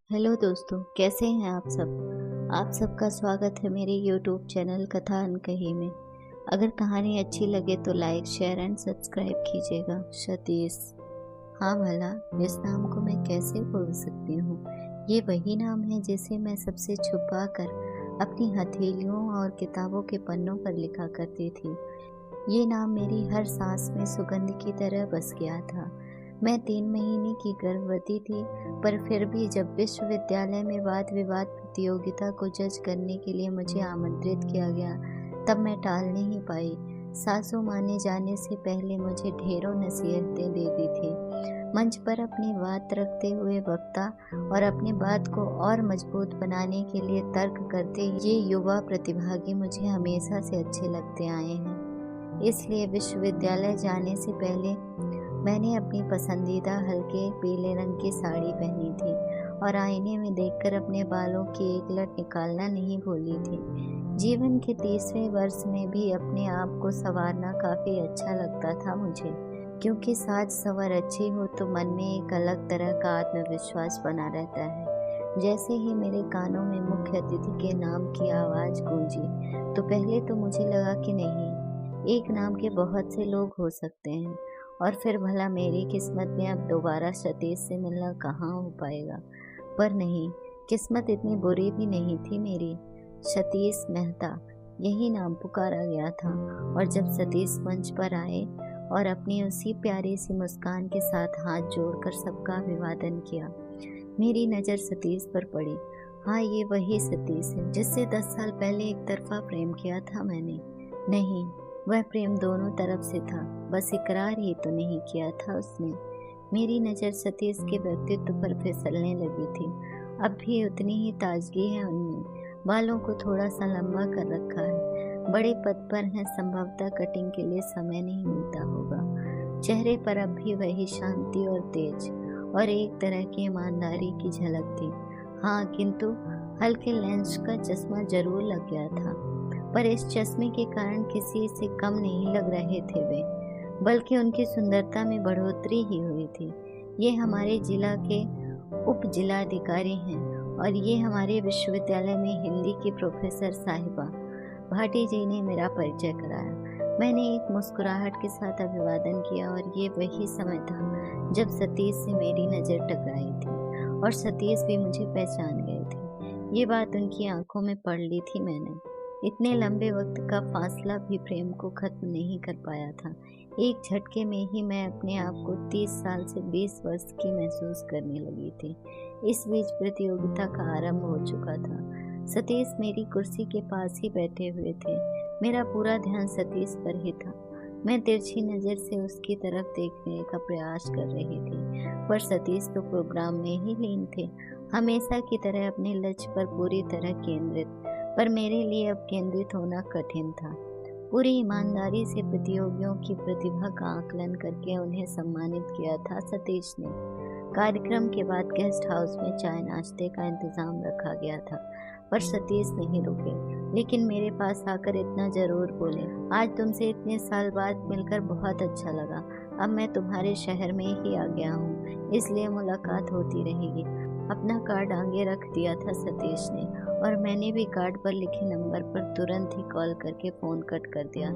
Hello दोस्तों, कैसे हैं आप सब। आप सबका स्वागत है मेरे यूट्यूब चैनल कथा अनकही में। अगर कहानी अच्छी लगे तो लाइक शेयर एंड सब्सक्राइब कीजिएगा। सतीश, हाँ भला, इस नाम को मैं कैसे भूल सकती हूँ। ये वही नाम है जिसे मैं सबसे छुपा कर अपनी हथेलियों और किताबों के पन्नों पर लिखा करती थी। ये नाम मेरी हर सांस में सुगंध की तरह बस गया था। मैं 3 महीने की गर्भवती थी, पर फिर भी जब विश्वविद्यालय में वाद विवाद प्रतियोगिता को जज करने के लिए मुझे आमंत्रित किया गया, तब मैं टाल नहीं पाई। सासू माने जाने से पहले मुझे ढेरों नसीहतें दे दी थी। मंच पर अपनी बात रखते हुए वक्ता और अपनी बात को और मजबूत बनाने के लिए तर्क करते ये युवा प्रतिभागी मुझे हमेशा से अच्छे लगते आए हैं। इसलिए विश्वविद्यालय जाने से पहले मैंने अपनी पसंदीदा हल्के पीले रंग की साड़ी पहनी थी और आईने में देखकर अपने बालों की एक लट निकालना नहीं भूली थी। जीवन के 30वें वर्ष में भी अपने आप को संवारना काफ़ी अच्छा लगता था मुझे, क्योंकि साज सवर अच्छी हो तो मन में एक अलग तरह का आत्मविश्वास बना रहता है। जैसे ही मेरे कानों में मुख्य अतिथि के नाम की आवाज़ गूंजी तो पहले तो मुझे लगा कि नहीं, एक नाम के बहुत से लोग हो सकते हैं, और फिर भला मेरी किस्मत में अब दोबारा सतीश से मिलना कहाँ हो पाएगा। पर नहीं, किस्मत इतनी बुरी भी नहीं थी मेरी। सतीश मेहता, यही नाम पुकारा गया था। और जब सतीश मंच पर आए और अपनी उसी प्यारी सी मुस्कान के साथ हाथ जोड़कर सबका अभिवादन किया, मेरी नज़र सतीश पर पड़ी। हाँ, ये वही सतीश है जिससे 10 साल पहले एक तरफा प्रेम किया था मैंने। नहीं, वह प्रेम दोनों तरफ से था, बस इकरार ही तो नहीं किया था उसने। मेरी नज़र सतीश के व्यक्तित्व पर फिसलने लगी थी। अब भी उतनी ही ताजगी है उनमें। बालों को थोड़ा सा लंबा कर रखा है, बड़े पद पर हैं, संभवतः कटिंग के लिए समय नहीं मिलता होगा। चेहरे पर अब भी वही शांति और तेज और एक तरह की ईमानदारी की झलक थी। हाँ, किंतु हल्के लेंस का चश्मा जरूर लग गया था, पर इस चश्मे के कारण किसी से कम नहीं लग रहे थे वे, बल्कि उनकी सुंदरता में बढ़ोतरी ही हुई थी। ये हमारे जिला के उप जिलाधिकारी हैं और ये हमारे विश्वविद्यालय में हिंदी की प्रोफेसर साहिबा। भाटी जी ने मेरा परिचय कराया। मैंने एक मुस्कुराहट के साथ अभिवादन किया और ये वही समय था जब सतीश से मेरी नज़र टकराई थी और सतीश भी मुझे पहचान गए थे। ये बात उनकी आंखों में पढ़ ली थी मैंने। इतने लंबे वक्त का फासला भी प्रेम को खत्म नहीं कर पाया था। एक झटके में ही मैं अपने आप को 30 साल से 20 वर्ष की महसूस करने लगी थी। इस बीच प्रतियोगिता का आरंभ हो चुका था। सतीश मेरी कुर्सी के पास ही बैठे हुए थे। मेरा पूरा ध्यान सतीश पर ही था। मैं तिरछी नज़र से उसकी तरफ देखने का प्रयास कर रही थी, पर सतीश तो प्रोग्राम में ही लीन थे, हमेशा की तरह अपने लक्ष्य पर पूरी तरह केंद्रित। पर मेरे लिए अब केंद्रित होना कठिन था। पूरी ईमानदारी से प्रतियोगियों की प्रतिभा का आकलन करके उन्हें सम्मानित किया था सतीश ने। कार्यक्रम के बाद गेस्ट हाउस में चाय नाश्ते का इंतजाम रखा गया था, पर सतीश नहीं रुके, लेकिन मेरे पास आकर इतना जरूर बोले, आज तुमसे इतने साल बाद मिलकर बहुत अच्छा लगा। अब मैं तुम्हारे शहर में ही आ गया हूँ, इसलिए मुलाकात होती रहेगी। अपना कार्ड आगे रख दिया था सतीश ने, और मैंने भी कार्ड पर लिखे नंबर पर तुरंत ही कॉल करके फ़ोन कट कर दिया,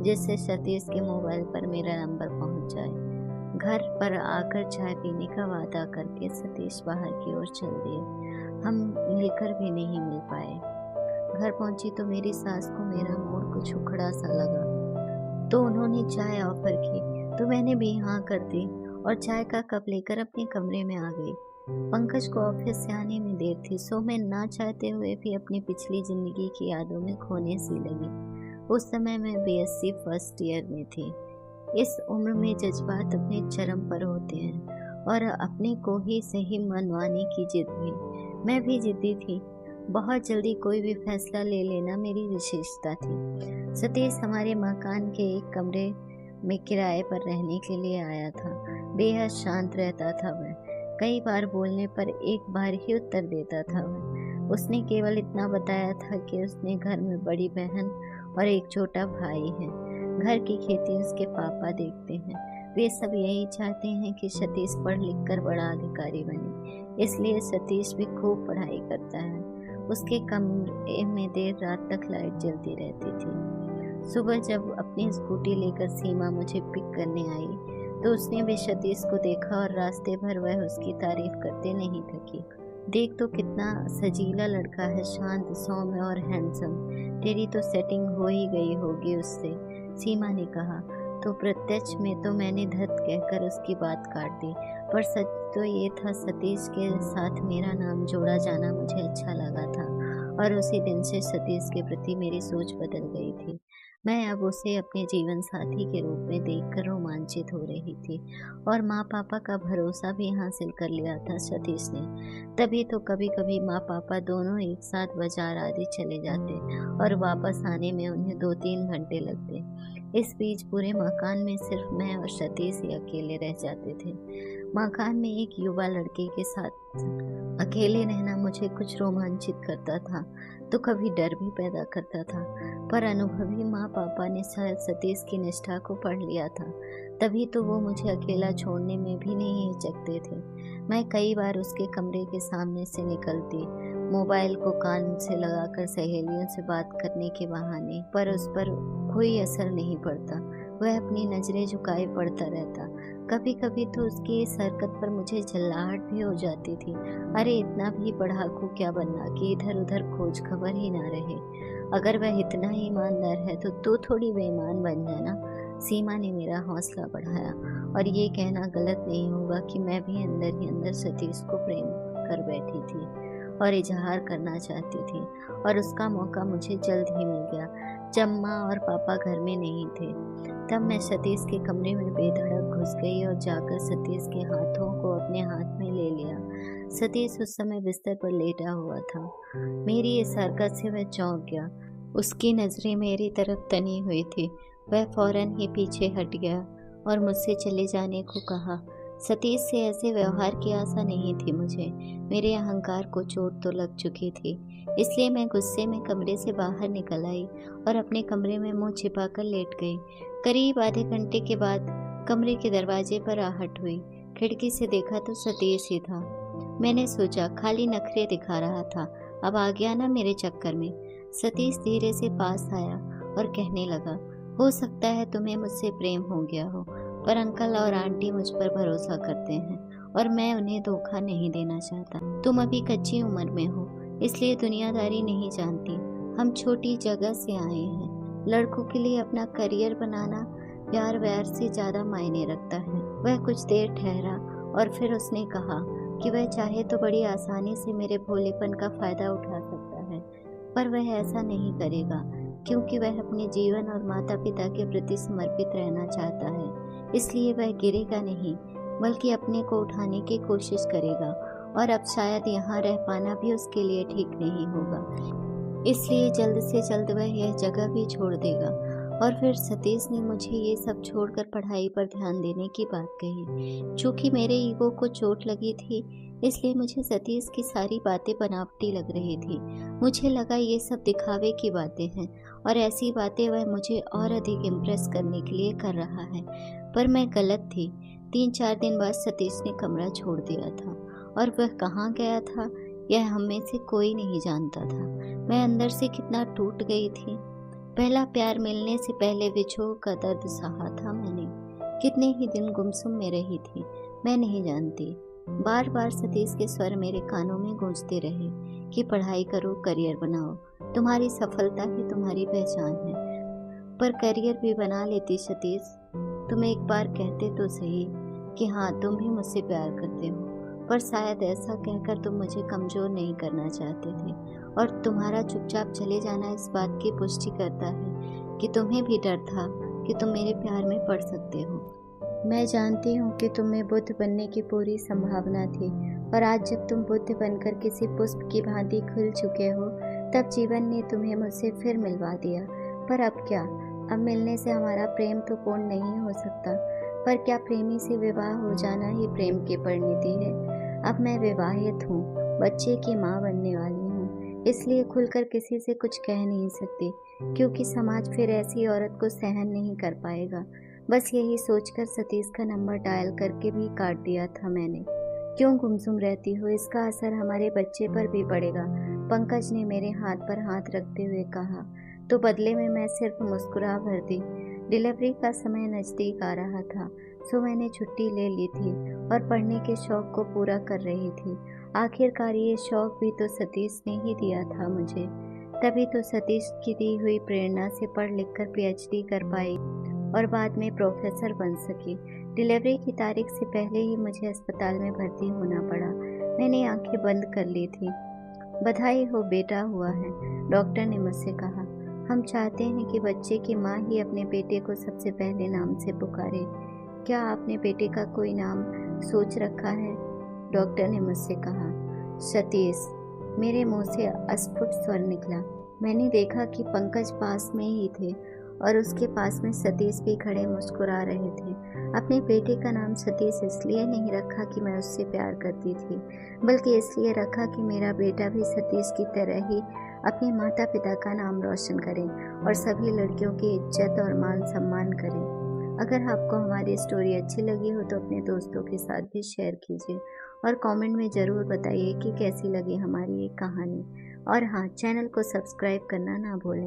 जिससे सतीश के मोबाइल पर मेरा नंबर पहुंच जाए। घर पर आकर चाय पीने का वादा करके सतीश बाहर की ओर चल दिए। हम मिलकर भी नहीं मिल पाए। घर पहुंची तो मेरी सास को मेरा मूड कुछ उखड़ा सा लगा, तो उन्होंने चाय ऑफर की, तो मैंने भी हाँ कर दी और चाय का कप लेकर अपने कमरे में आ गई। पंकज को ऑफिस से आने में देर थी, सो मैं ना चाहते हुए भी अपनी पिछली जिंदगी की यादों में खोने सी लगी। उस समय मैं बीएससी फर्स्ट ईयर में थी। इस उम्र में जज्बात अपने चरम पर होते हैं और अपने को ही सही मनवाने की जिद भी। मैं भी जिद्दी थी। बहुत जल्दी कोई भी फैसला ले लेना मेरी विशेषता थी। सतीश हमारे मकान के एक कमरे में किराए पर रहने के लिए आया था। बेहद शांत रहता था वह। कई बार बोलने पर एक बार ही उत्तर देता था वह। उसने केवल इतना बताया था कि उसने घर में बड़ी बहन और एक छोटा भाई है। घर की खेती उसके पापा देखते हैं। वे सब यही चाहते हैं कि सतीश पढ़ लिख कर बड़ा अधिकारी बने। इसलिए सतीश भी खूब पढ़ाई करता है। उसके कमरे में देर रात तक लाइट जलती रहती थी। सुबह जब अपनी स्कूटी लेकर सीमा मुझे पिक करने आई तो उसने भी सतीश को देखा और रास्ते भर वह उसकी तारीफ करते नहीं थकी। देख तो कितना सजीला लड़का है, शांत, सौम्य और हैंडसम। तेरी तो सेटिंग हो ही गई होगी उससे, सीमा ने कहा। तो प्रत्यक्ष में तो मैंने धत कहकर उसकी बात काट दी, पर सच तो ये था सतीश के साथ मेरा नाम जोड़ा जाना मुझे अच्छा लगा था और उसी दिन से सतीश के प्रति मेरी सोच बदल गई थी। मैं अब उसे अपने जीवन साथी के रूप में देखकर रोमांचित हो रही थी और माँ पापा का भरोसा भी हासिल कर लिया था सतीश ने। तभी तो कभी कभी माँ पापा दोनों एक साथ बाजार आदि चले जाते और वापस आने में उन्हें 2-3 घंटे लगते। इस बीच पूरे मकान में सिर्फ मैं और सतीश ही अकेले रह जाते थे। मकान में एक युवा लड़के के साथ अकेले रहना मुझे कुछ रोमांचित करता था तो कभी डर भी पैदा करता था, पर अनुभवी माँ पापा ने शायद सतीश की निष्ठा को पढ़ लिया था, तभी तो वो मुझे अकेला छोड़ने में भी नहीं हिचकते थे। मैं कई बार उसके कमरे के सामने से निकलती, मोबाइल को कान से लगाकर सहेलियों से बात करने के बहाने, पर उस पर कोई असर नहीं पड़ता। वह अपनी नजरें झुकाए पड़ता रहता। कभी कभी तो उसकी इस हरकत पर मुझे झल्लाहट भी हो जाती थी। अरे इतना भी पढ़ाकू क्या बनना कि इधर उधर खोज खबर ही ना रहे। अगर वह इतना ही ईमानदार है तो तू थोड़ी बेईमान बन जाना। सीमा ने मेरा हौसला बढ़ाया और ये कहना गलत नहीं होगा कि मैं भी अंदर ही अंदर सतीश को प्रेम कर बैठी थी और इजहार करना चाहती थी, और उसका मौका मुझे जल्द ही मिल गया जब माँ और पापा घर में नहीं थे। तब मैं सतीश के कमरे में बेधड़क घुस गई और जाकर सतीश के हाथों को अपने हाथ में ले लिया। सतीश उस समय बिस्तर पर लेटा हुआ था। मेरी इस हरकत से वह चौंक गया। उसकी नजरें मेरी तरफ तनी हुई थी। वह फौरन ही पीछे हट गया और मुझसे चले जाने को कहा। सतीश से ऐसे व्यवहार की आशा नहीं थी मुझे। मेरे अहंकार को चोट तो लग चुकी थी, इसलिए मैं गुस्से में कमरे से बाहर निकल आई और अपने कमरे में मुंह छिपाकर लेट गई। करीब आधे घंटे के बाद कमरे के दरवाजे पर आहट हुई। खिड़की से देखा तो सतीश ही था। मैंने सोचा खाली नखरे दिखा रहा था, अब आ गया ना मेरे चक्कर में। सतीश धीरे से पास आया और कहने लगा, हो सकता है तुम्हें मुझसे प्रेम हो गया हो, पर अंकल और आंटी मुझ पर भरोसा करते हैं और मैं उन्हें धोखा नहीं देना चाहता। तुम अभी कच्ची उम्र में हो, इसलिए दुनियादारी नहीं जानती। हम छोटी जगह से आए हैं। लड़कों के लिए अपना करियर बनाना प्यार व्यार से ज्यादा मायने रखता है। वह कुछ देर ठहरा और फिर उसने कहा कि वह चाहे तो बड़ी आसानी से मेरे भोलेपन का फायदा उठा सकता है, पर वह ऐसा नहीं करेगा क्योंकि वह अपने जीवन और माता पिता के प्रति समर्पित रहना चाहता है। इसलिए वह गिरेगा नहीं, बल्कि अपने को उठाने की कोशिश करेगा, और अब शायद यहाँ रह पाना भी उसके लिए ठीक नहीं होगा। इसलिए जल्द से जल्द वह यह जगह भी छोड़ देगा। और फिर सतीश ने मुझे ये सब छोड़कर पढ़ाई पर ध्यान देने की बात कही। चूँकि मेरे ईगो को चोट लगी थी, इसलिए मुझे सतीश की सारी बातें बनावटी लग रही थी। मुझे लगा ये सब दिखावे की बातें हैं और ऐसी बातें वह मुझे और अधिक इम्प्रेस करने के लिए कर रहा है, पर मैं गलत थी। 3-4 दिन बाद सतीश ने कमरा छोड़ दिया था और वह कहाँ गया था यह हम में से कोई नहीं जानता था। मैं अंदर से कितना टूट गई थी। पहला प्यार मिलने से पहले विछोह का दर्द सहा था मैंने। कितने ही दिन गुमसुम में रही थी मैं नहीं जानती। बार बार सतीश के स्वर मेरे कानों में गूंजते रहे कि पढ़ाई करो, करियर बनाओ, तुम्हारी सफलता ही तुम्हारी पहचान है। पर करियर भी बना लेती सतीश, तुम एक बार कहते तो सही कि हाँ तुम भी मुझसे प्यार करते हो, पर शायद ऐसा कहकर तुम मुझे कमज़ोर नहीं करना चाहते थे, और तुम्हारा चुपचाप चले जाना इस बात की पुष्टि करता है कि तुम्हें भी डर था कि तुम मेरे प्यार में पड़ सकते हो। मैं जानती हूँ कि तुम्हें बुद्ध बनने की पूरी संभावना थी, और आज जब तुम बुद्ध बनकर किसी पुष्प की भांति खुल चुके हो, तब जीवन ने तुम्हें मुझसे फिर मिलवा दिया। पर अब क्या? अब मिलने से हमारा प्रेम तो पूर्ण नहीं हो सकता, पर क्या प्रेमी से विवाह हो जाना ही प्रेम की परिणति है? अब मैं विवाहित हूँ, बच्चे की माँ बनने वाली हूँ, इसलिए खुलकर किसी से कुछ कह नहीं सकती, क्योंकि समाज फिर ऐसी औरत को सहन नहीं कर पाएगा। बस यही सोचकर सतीश का नंबर डायल करके भी काट दिया था मैंने। क्यों गुमसुम रहती हो? इसका असर हमारे बच्चे पर भी पड़ेगा। पंकज ने मेरे हाथ पर हाथ रखते हुए कहा। तो बदले में मैं सिर्फ मुस्कुरा भर दी। डिलीवरी का समय नज़दीक आ रहा था, सो मैंने छुट्टी ले ली थी और पढ़ने के शौक को पूरा कर रही थी। आखिरकार ये शौक भी तो सतीश ने ही दिया था मुझे। तभी तो सतीश की दी हुई प्रेरणा से पढ़ लिख कर पीएचडी कर पाई और बाद में प्रोफेसर बन सकी। डिलीवरी की तारीख से पहले ही मुझे अस्पताल में भर्ती होना पड़ा। मैंने आंखें बंद कर ली थी। बधाई हो, बेटा हुआ है, डॉक्टर ने मुझसे कहा। हम चाहते हैं कि बच्चे की माँ ही अपने बेटे को सबसे पहले नाम से पुकारे। क्या आपने बेटे का कोई नाम सोच रखा है? डॉक्टर ने मुझसे कहा। सतीश, मेरे मुंह से अस्फुट स्वर निकला। मैंने देखा कि पंकज पास में ही थे और उसके पास में सतीश भी खड़े मुस्कुरा रहे थे। अपने बेटे का नाम सतीश इसलिए नहीं रखा कि मैं उससे प्यार करती थी, बल्कि इसलिए रखा कि मेरा बेटा भी सतीश की तरह ही अपने माता पिता का नाम रोशन करे और सभी लड़कियों की इज्जत और मान सम्मान करे। अगर आपको हमारी स्टोरी अच्छी लगी हो तो अपने दोस्तों के साथ भी शेयर कीजिए और कमेंट में ज़रूर बताइए कि कैसी लगी हमारी ये कहानी। और हाँ, चैनल को सब्सक्राइब करना ना भूलें।